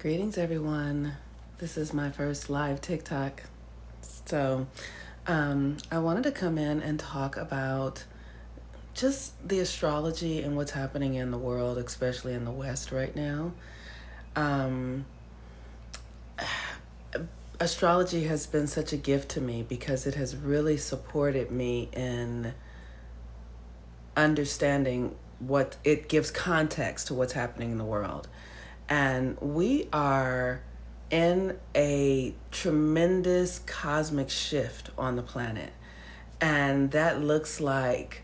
Greetings, everyone. This is my first live TikTok. So, I wanted to come in and talk about just the astrology and what's happening in the world, especially in the West right now. Um, Astrology has been such a gift to me because it has really supported me in understanding what it gives context to what's happening in the world. And we are in a tremendous cosmic shift on the planet. And that looks like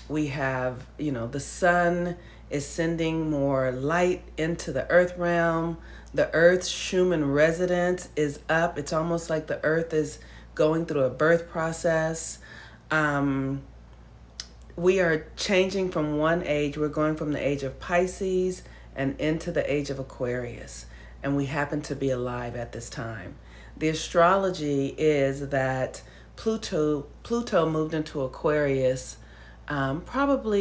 we have, the sun is sending more light into the earth realm. The earth's Schumann resonance is up. It's almost like the earth is going through a birth process. We are changing from one age. We're going from the age of Pisces and into the age of Aquarius. And we happen to be alive at this time. The astrology is that Pluto moved into Aquarius Pluto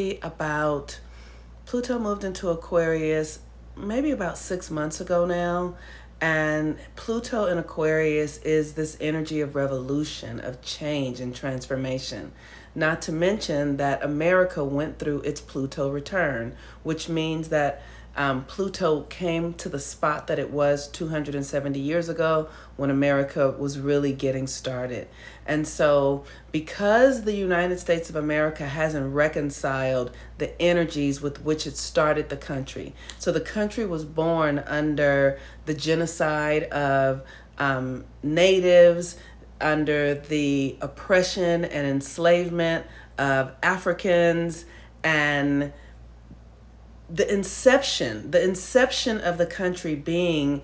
moved into Aquarius maybe about 6 months ago now. And Pluto in Aquarius is this energy of revolution, of change and transformation. Not to mention that America went through its Pluto return, which means that Pluto came to the spot that it was 270 years ago when America was really getting started. And so, because the United States of America hasn't reconciled the energies with which it started the country, so the country was born under the genocide of natives, under the oppression and enslavement of Africans, and the inception of the country being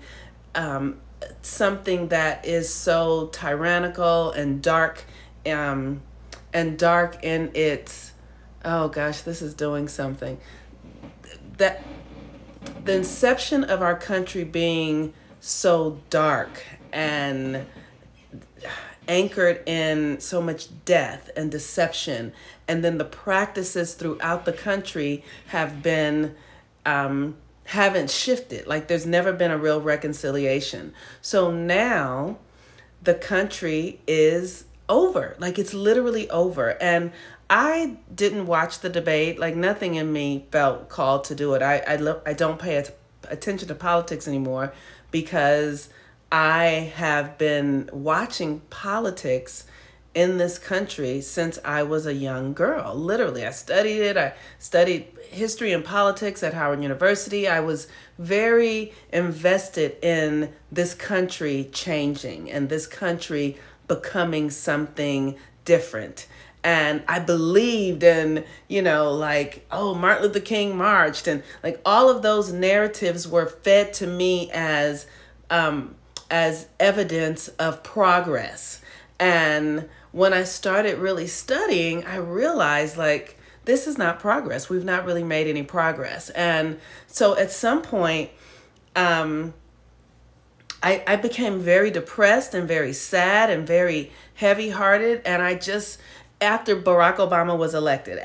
something that is so tyrannical and dark in its, oh gosh, this is doing something, that the inception of our country being so dark and anchored in so much death and deception, and then the practices throughout the country have been haven't shifted. Like, there's never been a real reconciliation. So now the country is over. Like, it's literally over. And I didn't watch the debate. Like, nothing in me felt called to do it. I don't pay attention to politics anymore because I have been watching politics in this country since I was a young girl. Literally, I studied it. I studied history and politics at Howard University. I was very invested in this country changing and this country becoming something different. And I believed in, like, oh, Martin Luther King marched, and like all of those narratives were fed to me as evidence of progress. And when I started really studying, I realized, like, this is not progress. We've not really made any progress. And so at some point, I became very depressed and very sad and very heavy-hearted. And after Barack Obama was elected,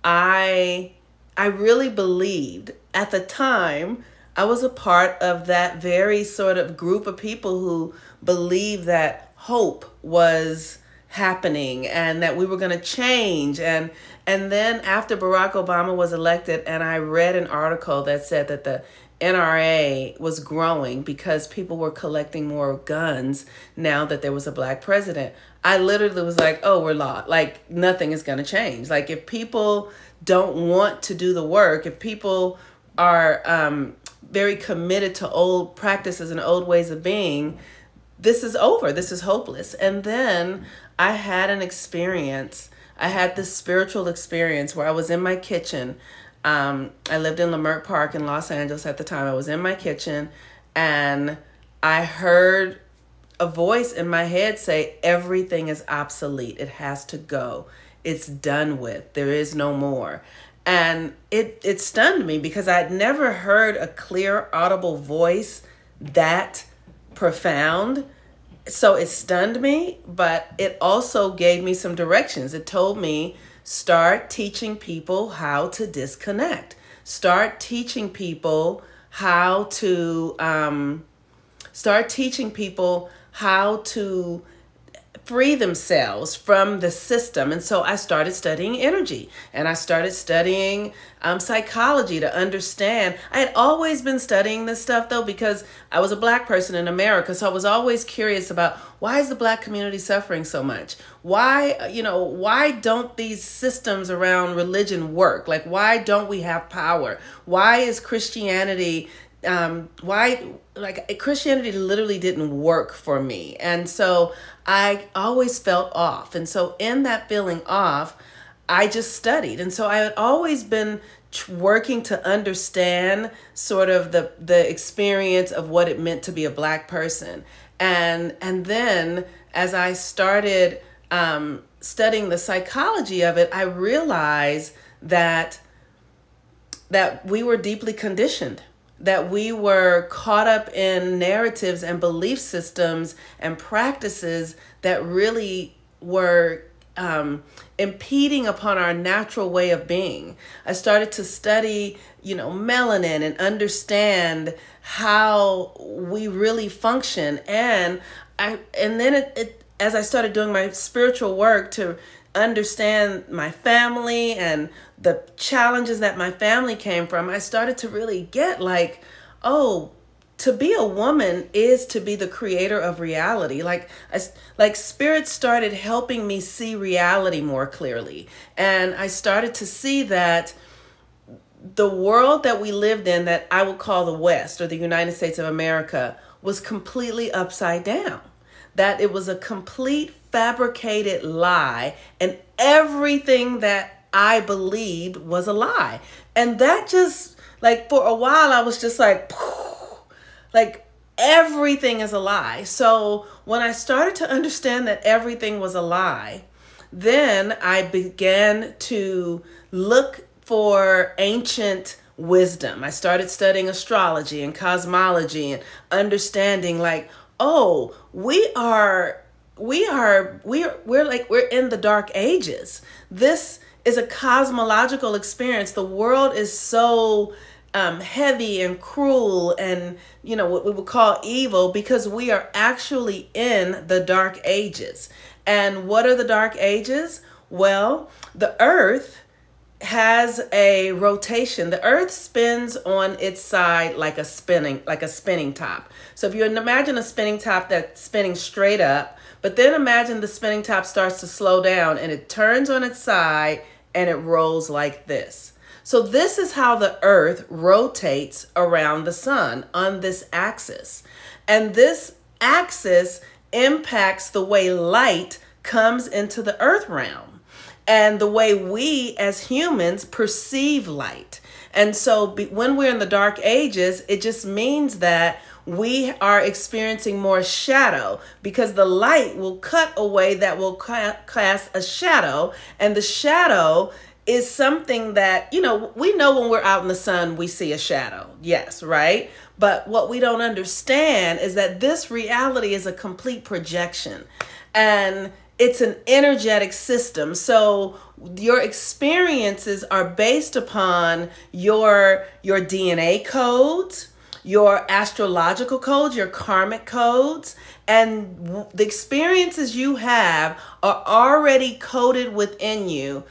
I really believed at the time. I was a part of that very sort of group of people who believed that hope was happening and that we were going to change. And then after Barack Obama was elected, and I read an article that said that the NRA was growing because people were collecting more guns now that there was a black president, I literally was like, oh, we're lost. Like, nothing is going to change. Like, if people don't want to do the work, if people are very committed to old practices and old ways of being, this is over. This is hopeless. And then I had this spiritual experience where I was in my kitchen. I lived in Leimert Park in Los Angeles at the time. I was in my kitchen and I heard a voice in my head say, everything is obsolete. It has to go. It's done with. There is no more. And it stunned me because I'd never heard a clear, audible voice that profound. So it stunned me, but it also gave me some directions. It told me, start teaching people how to disconnect. start teaching people how to start teaching people how to free themselves from the system. And so I started studying energy, and I started studying psychology to understand. I had always been studying this stuff though, because I was a Black person in America. So I was always curious about, why is the Black community suffering so much? Why don't these systems around religion work? Like, why don't we have power? Why is Christianity Christianity literally didn't work for me. And so I always felt off. And so in that feeling off, I just studied. And so I had always been working to understand sort of the experience of what it meant to be a Black person. And then as I started studying the psychology of it, I realized that we were deeply conditioned, that we were caught up in narratives and belief systems and practices that really were impeding upon our natural way of being. I started to study, melanin, and understand how we really function. And then as I started doing my spiritual work to understand my family and the challenges that my family came from, I started to really get like, oh, to be a woman is to be the creator of reality. Like spirit started helping me see reality more clearly. And I started to see that the world that we lived in, that I would call the West or the United States of America, was completely upside down. That it was a complete fabricated lie, and everything that I believed was a lie. And that just, like, for a while I was just like everything is a lie. So when I started to understand that everything was a lie, then I began to look for ancient wisdom. I started studying astrology and cosmology and understanding, like, oh, we're in the dark ages. This is a cosmological experience. The world is so heavy and cruel and, what we would call evil, because we are actually in the dark ages. And what are the dark ages? Well, the earth has a rotation. The earth spins on its side like a spinning top. So if you imagine a spinning top that's spinning straight up, but then imagine the spinning top starts to slow down and it turns on its side and it rolls like this. So this is how the earth rotates around the sun on this axis. And this axis impacts the way light comes into the earth realm and the way we as humans perceive light. And so when we're in the dark ages, it just means that we are experiencing more shadow, because the light will cut away that will cast a shadow. And the shadow is something that, we know when we're out in the sun, we see a shadow. Yes, right? But what we don't understand is that this reality is a complete projection. And it's an energetic system. So your experiences are based upon your DNA codes, your astrological codes, your karmic codes, and the experiences you have are already coded within you.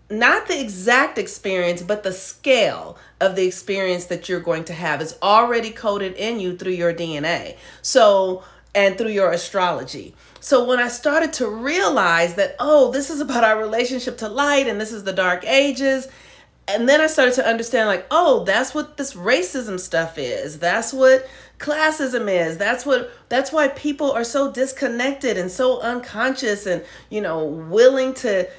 Not the exact experience, but the scale of the experience that you're going to have is already coded in you through your DNA. So, and through your astrology. So when I started to realize that, oh, this is about our relationship to light and this is the dark ages. And then I started to understand, like, oh, that's what this racism stuff is. That's what classism is. That's why people are so disconnected and so unconscious and, willing to,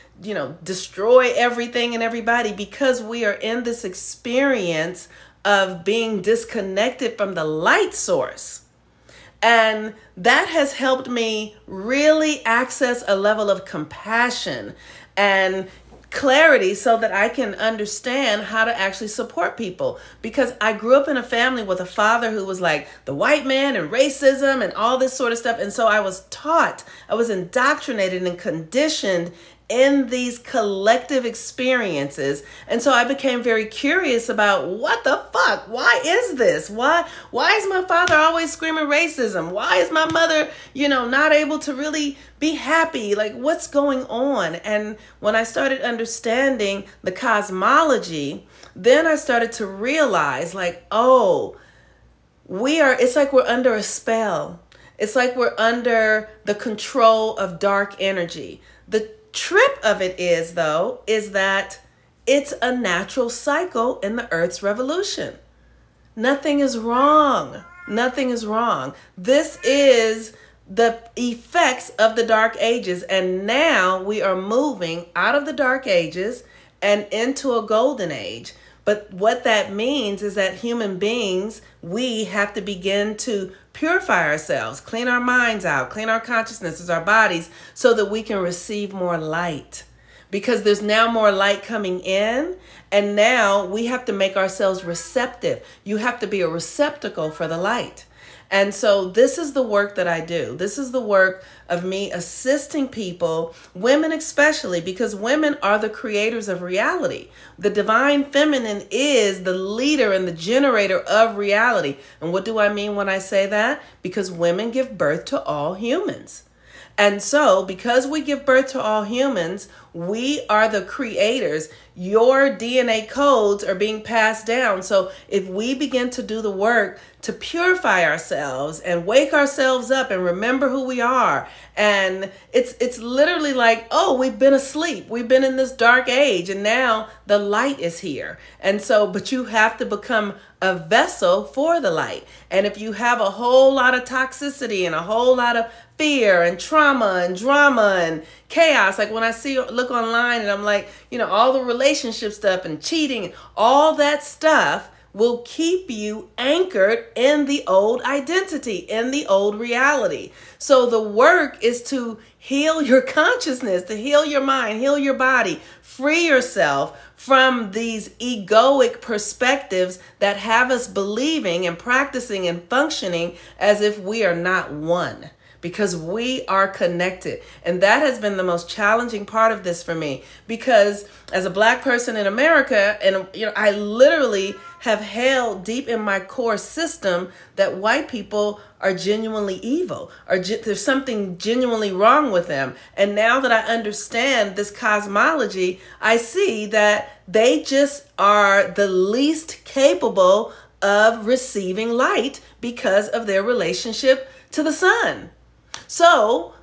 destroy everything and everybody, because we are in this experience of being disconnected from the light source. And that has helped me really access a level of compassion and clarity so that I can understand how to actually support people. Because I grew up in a family with a father who was like the white man and racism and all this sort of stuff. And so I was indoctrinated and conditioned in these collective experiences. And so I became very curious about what the fuck? Why is this? Why is my father always screaming racism? Why is my mother, not able to really be happy? Like, what's going on? And when I started understanding the cosmology, then I started to realize, like, oh, it's like we're under a spell. It's like we're under the control of dark energy. The trip of it is that it's a natural cycle in the Earth's revolution. Nothing is wrong. Nothing is wrong. This is the effects of the Dark Ages. And now we are moving out of the Dark Ages and into a golden age. But what that means is that human beings, we have to begin to purify ourselves, clean our minds out, clean our consciousnesses, our bodies, so that we can receive more light. Because there's now more light coming in, and now we have to make ourselves receptive. You have to be a receptacle for the light. And so this is the work that I do. This is the work of me assisting people, women especially, because women are the creators of reality. The divine feminine is the leader and the generator of reality. And what do I mean when I say that? Because women give birth to all humans. And so, because we give birth to all humans, we are the creators. Your DNA codes are being passed down. So if we begin to do the work to purify ourselves and wake ourselves up and remember who we are, and it's literally like, oh, we've been asleep. We've been in this dark age, and now the light is here. And so, but you have to become a vessel for the light. And if you have a whole lot of toxicity and a whole lot of fear and trauma and drama and chaos, like when I look online and I'm like, all the relationship stuff and cheating, all that stuff will keep you anchored in the old identity, in the old reality. So the work is to heal your consciousness, to heal your mind, heal your body, free yourself from these egoic perspectives that have us believing and practicing and functioning as if we are not one. Because we are connected. And that has been the most challenging part of this for me. Because as a Black person in America, and I literally have held deep in my core system that white people are genuinely evil, or there's something genuinely wrong with them. And now that I understand this cosmology, I see that they just are the least capable of receiving light because of their relationship to the sun. So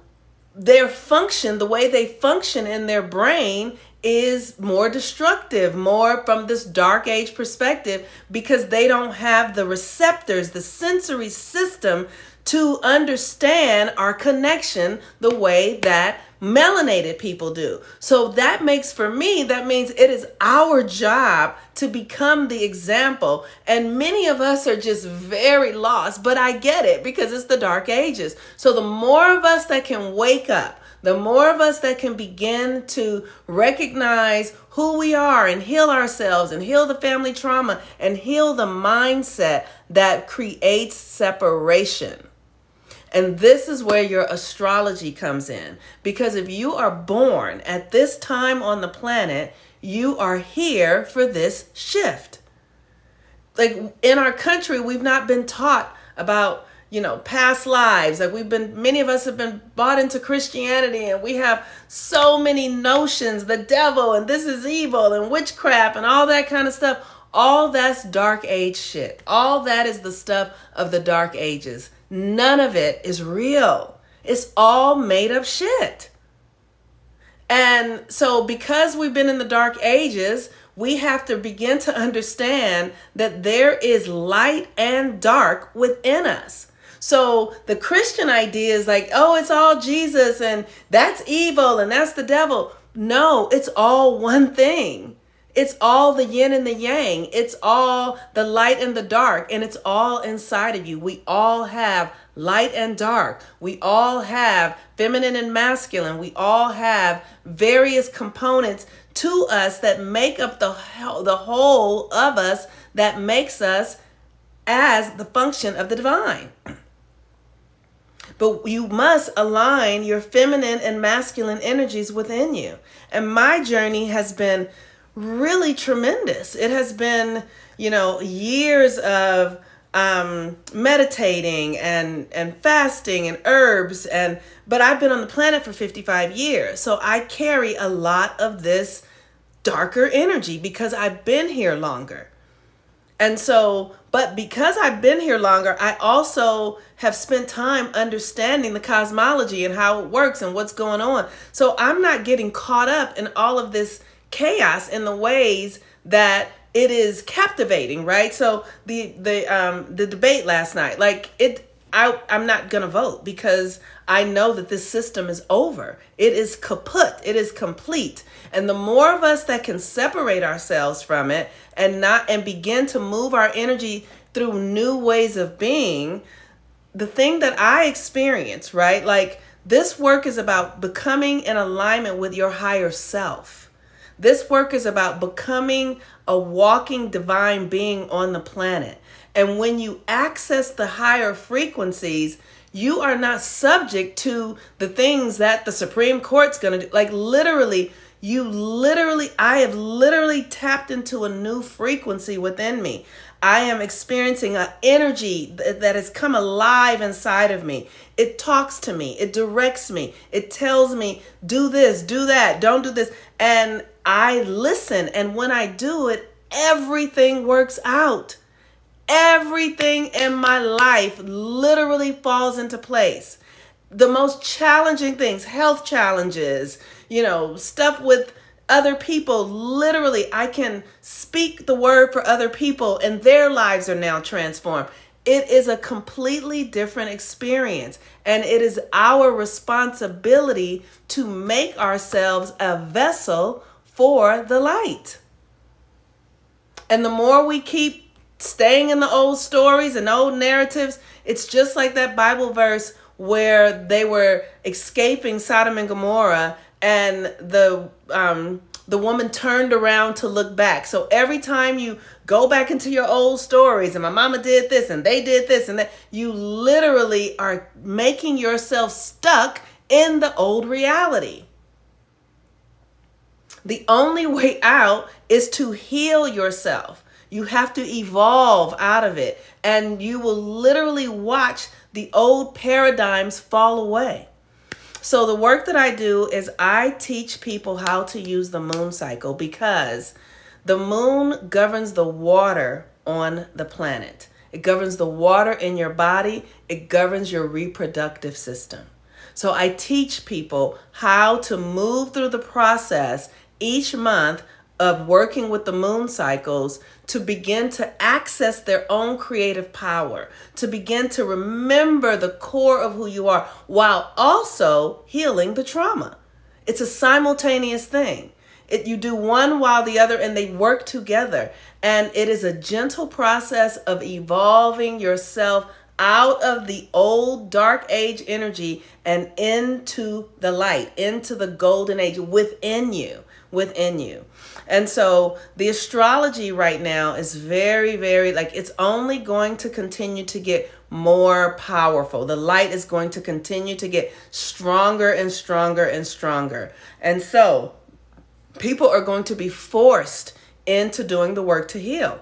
their function, the way they function in their brain, is more destructive, more from this dark age perspective, because they don't have the receptors, the sensory system to understand our connection the way that melanated people do. So that means it is our job to become the example. And many of us are just very lost, but I get it because it's the dark ages. So the more of us that can wake up, the more of us that can begin to recognize who we are and heal ourselves and heal the family trauma and heal the mindset that creates separation. And this is where your astrology comes in. Because if you are born at this time on the planet, you are here for this shift. Like in our country, we've not been taught about, past lives. Like many of us have been bought into Christianity, and we have so many notions, the devil and this is evil and witchcraft and all that kind of stuff. All that's dark age shit. All that is the stuff of the dark ages. None of it is real. It's all made up shit. And so because we've been in the dark ages, we have to begin to understand that there is light and dark within us. So the Christian idea is like, oh, it's all Jesus and that's evil and that's the devil. No, it's all one thing. It's all the yin and the yang. It's all the light and the dark, and it's all inside of you. We all have light and dark. We all have feminine and masculine. We all have various components to us that make up the whole of us, that makes us as the function of the divine. But you must align your feminine and masculine energies within you. And my journey has been really tremendous. It has been, years of meditating and fasting and herbs, but I've been on the planet for 55 years. So I carry a lot of this darker energy because I've been here longer. And so, but because I've been here longer, I also have spent time understanding the cosmology and how it works and what's going on. So I'm not getting caught up in all of this chaos in the ways that it is captivating, right? So the debate last night, I'm not going to vote because I know that this system is over. It is kaput. It is complete. And the more of us that can separate ourselves from it and begin to move our energy through new ways of being, the thing that I experience, right? Like, this work is about becoming in alignment with your higher self. This work is about becoming a walking divine being on the planet. And when you access the higher frequencies, you are not subject to the things that the Supreme Court's going to do. Like, I have literally tapped into a new frequency within me. I am experiencing an energy that has come alive inside of me. It talks to me. It directs me. It tells me, do this, do that, don't do this. And I listen. And when I do it, everything works out. Everything in my life literally falls into place. The most challenging things, health challenges, stuff with other people, literally, I can speak the word for other people and their lives are now transformed. It is a completely different experience, and it is our responsibility to make ourselves a vessel for the light. And the more we keep staying in the old stories and old narratives, it's just like that Bible verse where they were escaping Sodom and Gomorrah, and the woman turned around to look back. So every time you go back into your old stories, and my mama did this and they did this and that, you literally are making yourself stuck in the old reality. The only way out is to heal yourself. You have to evolve out of it, and you will literally watch the old paradigms fall away. So the work that I do is I teach people how to use the moon cycle, because the moon governs the water on the planet. It governs the water in your body. It governs your reproductive system. So I teach people how to move through the process each month of working with the moon cycles to begin to access their own creative power, to begin to remember the core of who you are while also healing the trauma. It's a simultaneous thing. You do one while the other, and they work together. And it is a gentle process of evolving yourself out of the old dark age energy and into the light, into the golden age within you. And so the astrology right now is very, very, it's only going to continue to get more powerful. The light is going to continue to get stronger and stronger and stronger. And so people are going to be forced into doing the work to heal,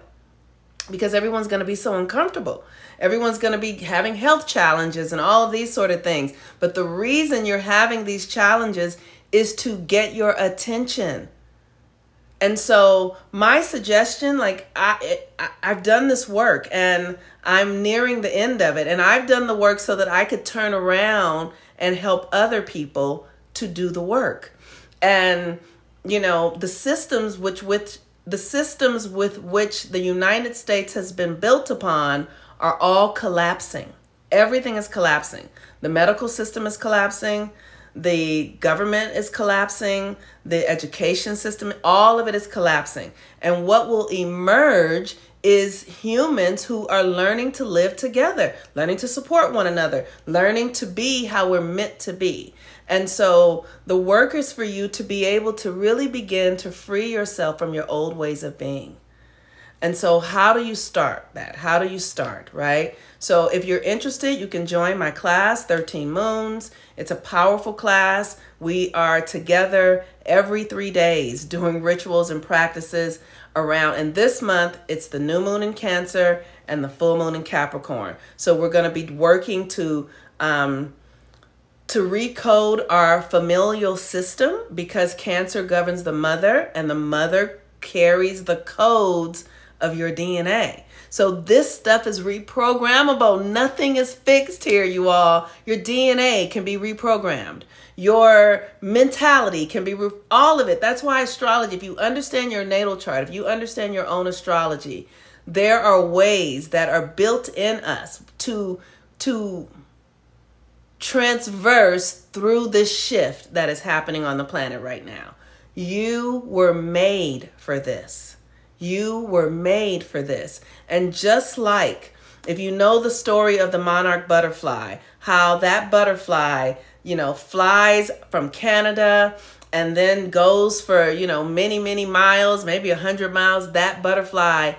because everyone's going to be so uncomfortable. Everyone's going to be having health challenges and all of these sort of things. But the reason you're having these challenges is to get your attention. And so my suggestion, I've done this work and I'm nearing the end of it. And I've done the work so that I could turn around and help other people to do the work. And, the systems with which the United States has been built upon are all collapsing. Everything is collapsing. The medical system is collapsing. The government is collapsing. The education system, all of it is collapsing. And what will emerge is humans who are learning to live together, learning to support one another, learning to be how we're meant to be. And so the work is for you to be able to really begin to free yourself from your old ways of being. And so how do you start that? How do you start, right? So if you're interested, you can join my class, 13 Moons. It's a powerful class. We are together every 3 days doing rituals and practices around. And this month, it's the new moon in Cancer and the full moon in Capricorn. So we're going to be working to recode our familial system, because Cancer governs the mother and the mother carries the codes of your DNA. So this stuff is reprogrammable. Nothing is fixed here, you all. Your DNA can be reprogrammed. Your mentality can be, all of it. That's why astrology, if you understand your natal chart, if you understand your own astrology, there are ways that are built in us to transverse through this shift that is happening on the planet right now. You were made for this. You were made for this. And just like, if you know the story of the monarch butterfly, how that butterfly, flies from Canada and then goes for, many, many miles, maybe 100 miles, that butterfly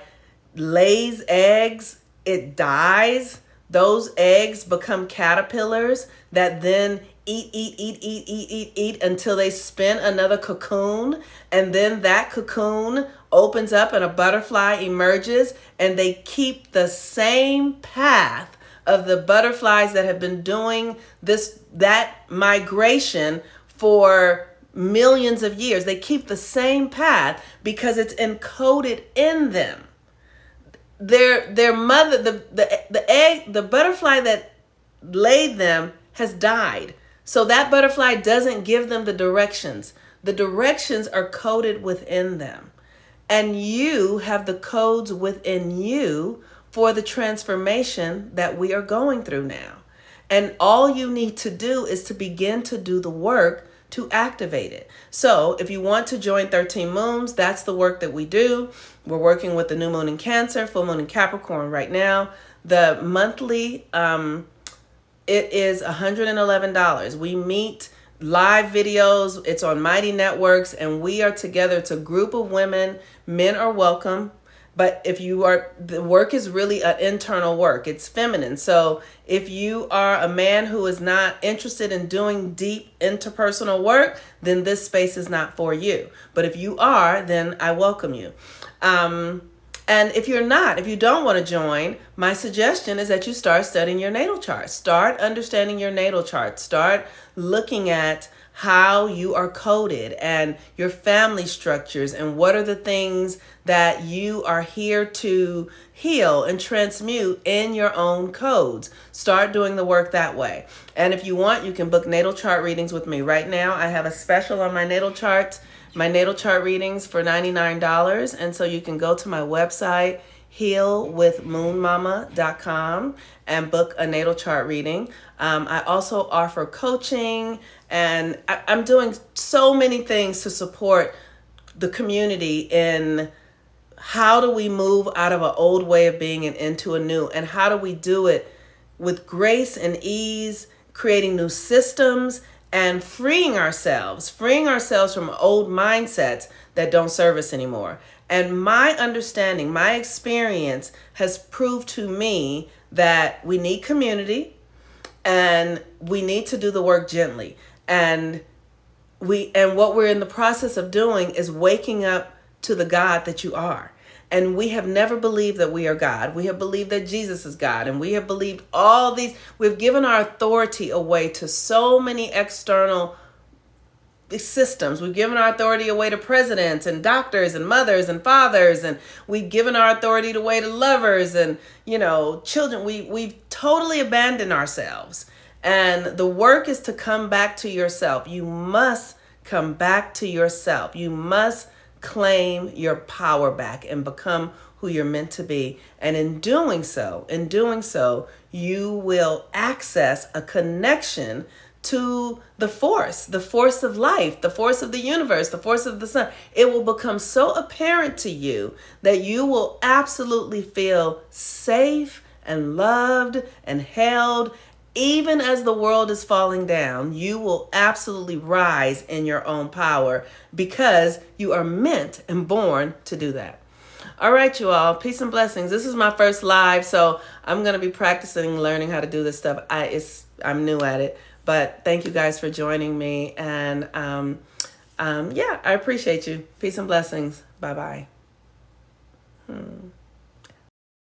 lays eggs, it dies. Those eggs become caterpillars that then eat until they spin another cocoon. And then that cocoon opens up and a butterfly emerges, and they keep the same path of the butterflies that have been doing that migration for millions of years. They keep the same path because it's encoded in them. Their mother, the butterfly that laid them has died. So that butterfly doesn't give them the directions. The directions are coded within them. And you have the codes within you for the transformation that we are going through now. And all you need to do is to begin to do the work to activate it. So if you want to join 13 Moons, that's the work that we do. We're working with the new moon in Cancer, full moon in Capricorn right now. The monthly, it is $111. We meet live videos. It's on Mighty Networks, and we are together. It's a group of women. Men are welcome. But the work is really an internal work. It's feminine. So if you are a man who is not interested in doing deep interpersonal work, then this space is not for you. But if you are, then I welcome you. And if you don't want to join, my suggestion is that you start studying your natal chart. Start understanding your natal chart. Start looking at how you are coded and your family structures and what are the things that you are here to heal and transmute in your own codes. Start doing the work that way. And if you want, you can book natal chart readings with me. Right now, I have a special on my natal chart readings for $99. And so you can go to my website, healwithmoonmama.com, and book a natal chart reading. I also offer coaching, and I'm doing so many things to support the community in how do we move out of an old way of being and into a new, and how do we do it with grace and ease, creating new systems and freeing ourselves from old mindsets that don't serve us anymore. And my understanding, my experience has proved to me that we need community and we need to do the work gently. And what we're in the process of doing is waking up to the God that you are. And we have never believed that we are God. We have believed that Jesus is God. And we have believed all these. We've given our authority away to so many external systems. We've given our authority away to presidents and doctors and mothers and fathers. And we've given our authority away to lovers and, children. We've totally abandoned ourselves. And the work is to come back to yourself. You must come back to yourself. You must claim your power back and become who you're meant to be. And in doing so, you will access a connection to the force of life, the force of the universe, the force of the sun. It will become so apparent to you that you will absolutely feel safe and loved and held. Even as the world is falling down, you will absolutely rise in your own power because you are meant and born to do that. All right, you all. Peace and blessings. This is my first live, so I'm gonna be practicing, learning how to do this stuff. I'm new at it, but thank you guys for joining me, and yeah, I appreciate you. Peace and blessings. Bye bye.